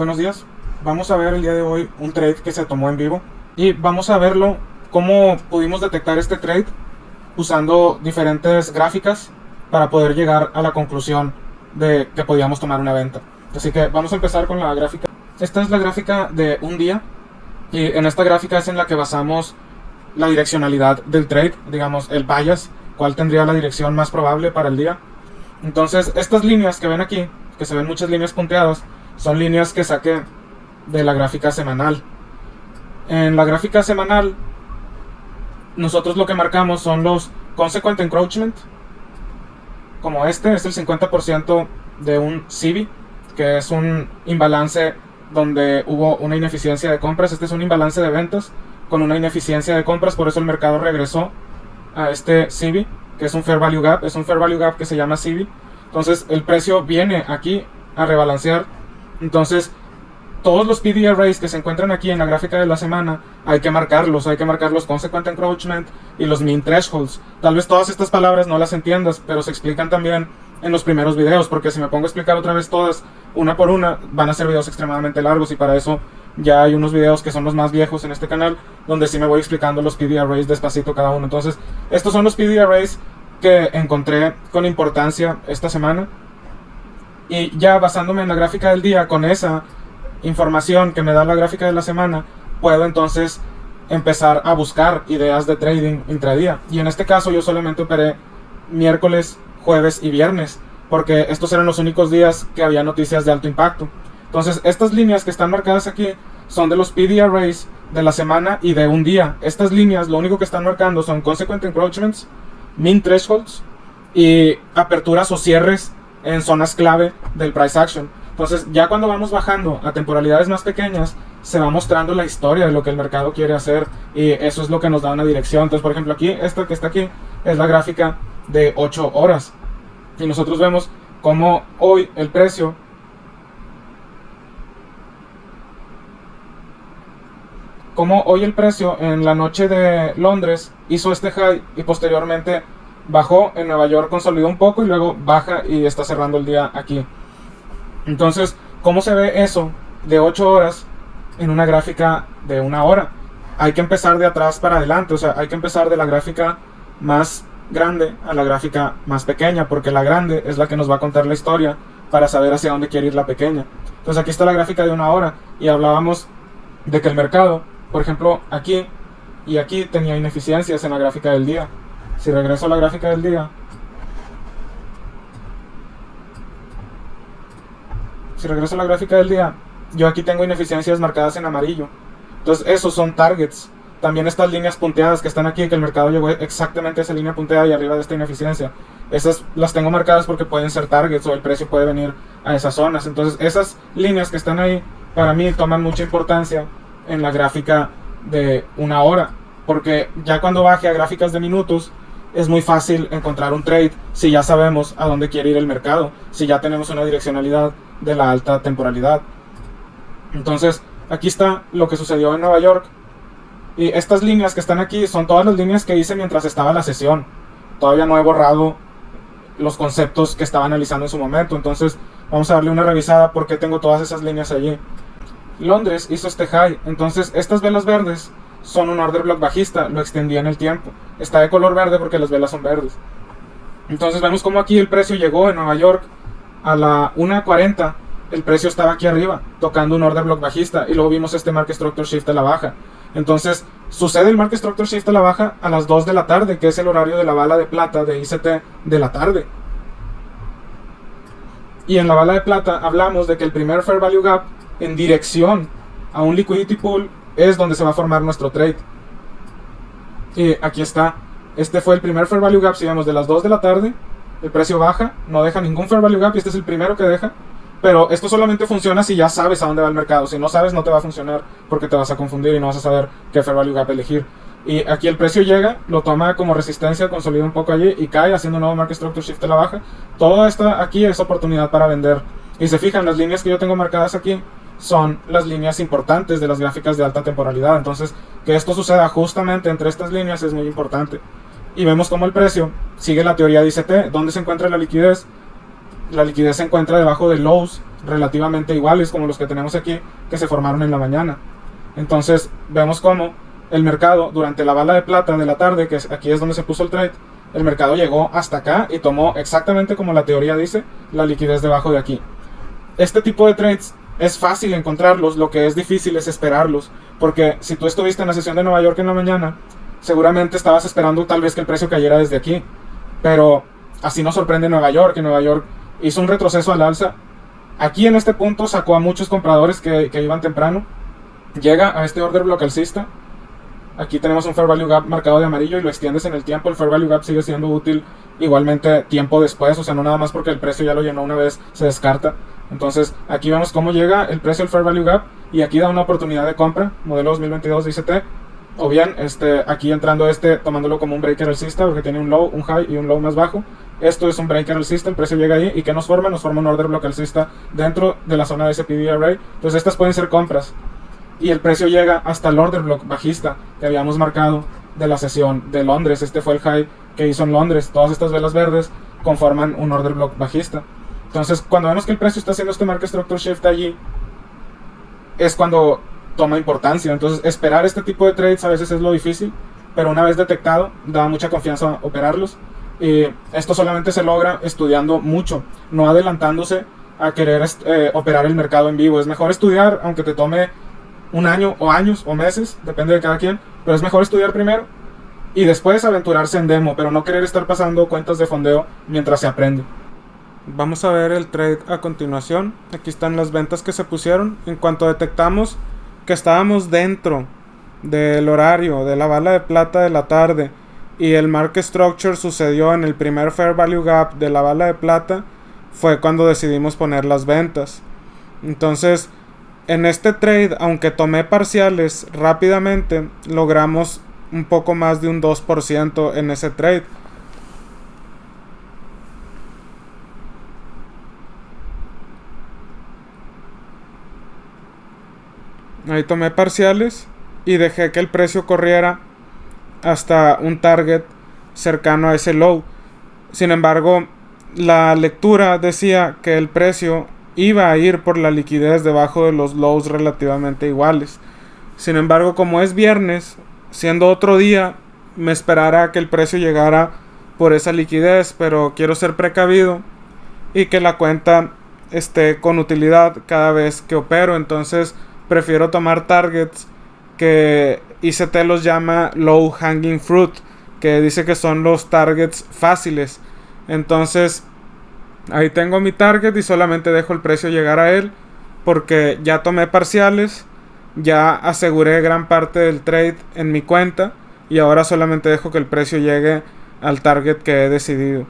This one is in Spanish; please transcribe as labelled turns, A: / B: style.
A: Buenos días. Vamos a ver el día de hoy un trade que se tomó en vivo y vamos a verlo cómo pudimos detectar este trade usando diferentes gráficas para poder llegar a la conclusión de que podíamos tomar una venta. Así que vamos a empezar con la gráfica. Esta es la gráfica de un día y en esta gráfica es en la que basamos la direccionalidad del trade, digamos el bias, cuál tendría la dirección más probable para el día. Entonces estas líneas que ven aquí, que se ven muchas líneas punteadas, son líneas que saqué de la gráfica semanal. En la gráfica semanal, nosotros lo que marcamos son los consequent encroachment. Como este es el 50% de un CB, que es un imbalance donde hubo una ineficiencia de compras. Este es un imbalance de ventas con una ineficiencia de compras, por eso el mercado regresó a este CB, que es un Fair Value Gap. Es un Fair Value Gap que se llama CB. Entonces el precio viene aquí a rebalancear. Entonces todos los PD arrays que se encuentran aquí en la gráfica de la semana hay que marcarlos consequent encroachment y los mean thresholds. Tal vez todas estas palabras no las entiendas, pero se explican también en los primeros videos, porque si me pongo a explicar otra vez todas una por una van a ser videos extremadamente largos, y para eso ya hay unos videos que son los más viejos en este canal donde sí me voy explicando los PD arrays despacito cada uno. Entonces estos son los PD arrays que encontré con importancia esta semana, y ya basándome en la gráfica del día, con esa información que me da la gráfica de la semana, puedo entonces empezar a buscar ideas de trading intradía. Y en este caso yo solamente operé miércoles, jueves y viernes, porque estos eran los únicos días que había noticias de alto impacto. Entonces estas líneas que están marcadas aquí son de los PD arrays de la semana y de un día. Estas líneas lo único que están marcando son consequent encroachments, mean thresholds y aperturas o cierres en zonas clave del price action. Entonces ya cuando vamos bajando a temporalidades más pequeñas, se va mostrando la historia de lo que el mercado quiere hacer, y eso es lo que nos da una dirección. Entonces, por ejemplo, aquí, esta que está aquí es la gráfica de 8 horas, y nosotros vemos cómo hoy el precio en la noche de Londres hizo este high y posteriormente bajó. En Nueva York consolidó un poco y luego baja y está cerrando el día aquí. Entonces, ¿cómo se ve eso de 8 horas en una gráfica de 1 hora? Hay que empezar de atrás para adelante, o sea, hay que empezar de la gráfica más grande a la gráfica más pequeña, porque la grande es la que nos va a contar la historia para saber hacia dónde quiere ir la pequeña. Entonces aquí está la gráfica de 1 hora, y hablábamos de que el mercado, por ejemplo, aquí y aquí tenía ineficiencias en la gráfica del día. Si regreso a la gráfica del día, yo aquí tengo ineficiencias marcadas en amarillo. Entonces esos son targets. También estas líneas punteadas que están aquí, que el mercado llegó exactamente a esa línea punteada y arriba de esta ineficiencia, esas las tengo marcadas porque pueden ser targets, o el precio puede venir a esas zonas. Entonces esas líneas que están ahí para mí toman mucha importancia en la gráfica de 1 hora, porque ya cuando baje a gráficas de minutos es muy fácil encontrar un trade si ya sabemos a dónde quiere ir el mercado, si ya tenemos una direccionalidad de la alta temporalidad. Entonces aquí está lo que sucedió en Nueva York, y estas líneas que están aquí son todas las líneas que hice mientras estaba la sesión. Todavía no he borrado los conceptos que estaba analizando en su momento, entonces vamos a darle una revisada porque tengo todas esas líneas allí. Londres hizo este high, entonces estas velas verdes son un order block bajista, lo extendí en el tiempo. Está de color verde porque las velas son verdes. Entonces vemos como aquí el precio llegó en Nueva York a la 1:40, el precio estaba aquí arriba tocando un order block bajista, y luego vimos este market structure shift a la baja. Entonces sucede el market structure shift a la baja a las 2 de la tarde, que es el horario de la bala de plata de ICT de la tarde. Y en la bala de plata hablamos de que el primer fair value gap en dirección a un liquidity pool es donde se va a formar nuestro trade. Y aquí está, este fue el primer fair value gap. Si vemos de las 2 de la tarde, el precio baja, no deja ningún fair value gap, y este es el primero que deja. Pero esto solamente funciona si ya sabes a dónde va el mercado. Si no sabes, no te va a funcionar, porque te vas a confundir y no vas a saber qué fair value gap elegir. Y aquí el precio llega, lo toma como resistencia, consolida un poco allí y cae haciendo un nuevo market structure shift a la baja. Todo esto aquí es oportunidad para vender. Y se fijan, las líneas que yo tengo marcadas aquí son las líneas importantes de las gráficas de alta temporalidad. Entonces, que esto suceda justamente entre estas líneas es muy importante. Y vemos cómo el precio sigue la teoría de ICT. ¿Dónde se encuentra la liquidez? La liquidez se encuentra debajo de lows relativamente iguales como los que tenemos aquí, que se formaron en la mañana. Entonces vemos cómo el mercado durante la bala de plata de la tarde, que aquí es donde se puso el trade, el mercado llegó hasta acá y tomó exactamente como la teoría dice, la liquidez debajo de aquí. Este tipo de trades es fácil encontrarlos, lo que es difícil es esperarlos, porque si tú estuviste en la sesión de Nueva York en la mañana, seguramente estabas esperando tal vez que el precio cayera desde aquí, pero así nos sorprende Nueva York, que Nueva York hizo un retroceso al alza. Aquí en este punto sacó a muchos compradores que iban temprano, llega a este order block alcista. Aquí tenemos un Fair Value Gap marcado de amarillo y lo extiendes en el tiempo. El Fair Value Gap sigue siendo útil igualmente tiempo después, o sea, no nada más porque el precio ya lo llenó una vez se descarta. Entonces aquí vemos cómo llega el precio del Fair Value Gap y aquí da una oportunidad de compra, modelo 2022 de ICT. O bien aquí entrando tomándolo como un breaker alcista porque tiene un low, un high y un low más bajo. Esto es un breaker alcista, el precio llega ahí y ¿qué nos forma? Nos forma un order block alcista dentro de la zona de SPV array. Entonces estas pueden ser compras. Y el precio llega hasta el order block bajista que habíamos marcado de la sesión de Londres. Este fue el high que hizo en Londres. Todas estas velas verdes conforman un order block bajista. Entonces, cuando vemos que el precio está haciendo este market structure shift allí, es cuando toma importancia. Entonces, esperar este tipo de trades a veces es lo difícil, pero una vez detectado, da mucha confianza operarlos. Y esto solamente se logra estudiando mucho, no adelantándose a querer operar el mercado en vivo. Es mejor estudiar, aunque te tome un año o años o meses, depende de cada quien, pero es mejor estudiar primero y después aventurarse en demo, pero no querer estar pasando cuentas de fondeo mientras se aprende. Vamos a ver el trade a continuación. Aquí están las ventas que se pusieron. En cuanto detectamos que estábamos dentro del horario de la bala de plata de la tarde y el market structure sucedió en el primer fair value gap de la bala de plata, fue cuando decidimos poner las ventas. Entonces, en este trade, aunque tomé parciales rápidamente, logramos un poco más de un 2% en ese trade. Ahí tomé parciales y dejé que el precio corriera hasta un target cercano a ese low. Sin embargo, la lectura decía que el precio iba a ir por la liquidez debajo de los lows relativamente iguales. Sin embargo, como es viernes, siendo otro día, me esperara que el precio llegara por esa liquidez, pero quiero ser precavido y que la cuenta esté con utilidad cada vez que opero. Entonces prefiero tomar targets que ICT los llama low hanging fruit, que dice que son los targets fáciles. Entonces ahí tengo mi target y solamente dejo el precio llegar a él porque ya tomé parciales, ya aseguré gran parte del trade en mi cuenta y ahora solamente dejo que el precio llegue al target que he decidido.